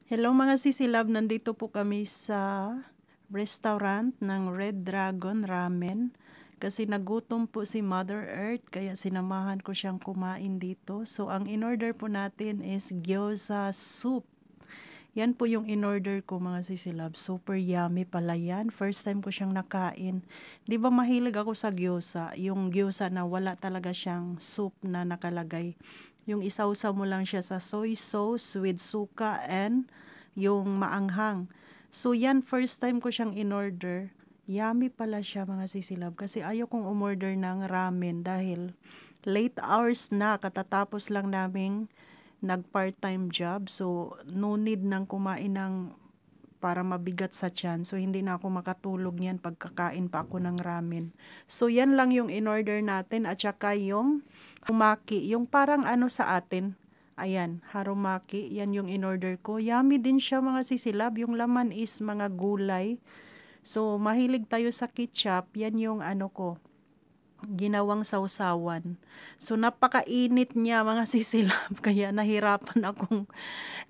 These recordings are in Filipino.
Hello mga sisilab, nandito po kami sa restaurant ng Red Dragon Ramen kasi nagutom po si Mother Earth kaya sinamahan ko siyang kumain dito. So ang in-order po natin is gyoza soup. Yan po yung in-order ko mga sisilab. Super yummy pala yan. First time ko siyang nakain. Di ba mahilig ako sa gyoza? Yung gyoza na wala talaga siyang soup na nakalagay. Yung isawsaw mo lang siya sa soy sauce with suka and yung maanghang. So yan, first time ko siyang in-order. Yummy pala siya mga sisilab kasi ayaw kong umorder ng ramen dahil late hours na katatapos lang naming nag part-time job. So no need nang kumain ng para mabigat sa tiyan. So hindi na ako makatulog niyan pagkakain pa ako ng ramen. So yan lang yung in-order natin at saka yung umaki, yung parang ano sa atin. Ayan, harumaki, yan yung in-order ko. Yummy din siya mga sisilab. Yung laman is mga gulay. So, mahilig tayo sa ketchup. Yan yung ano ko, ginawang sausawan. So, napakainit niya mga sisilab. Kaya nahirapan akong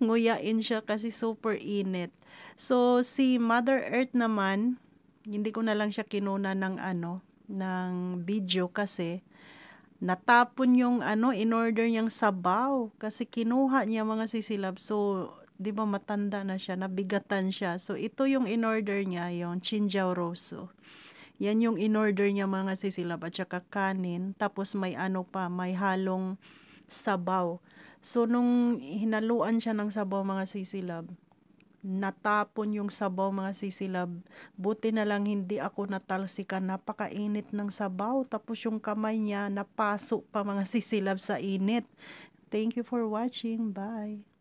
nguyain siya kasi super init. So, si Mother Earth naman, hindi ko na lang siya kinuna ng ano, ng video kasi natapon yung ano, in-order niyang sabaw kasi kinuha niya mga sisilab. So, 'di ba matanda na siya, nabigatan siya. So, ito yung in-order niya, yung chinjaw roso. Yan yung in-order niya mga sisilab at saka kanin. Tapos may ano pa, may halong sabaw. So, nung hinaluan siya ng sabaw mga sisilab, natapon yung sabaw mga sisilab. Buti na lang hindi ako natalsikan. Napakainit ng sabaw. Tapos yung kamay niya napaso pa mga sisilab sa init. Thank you for watching. Bye.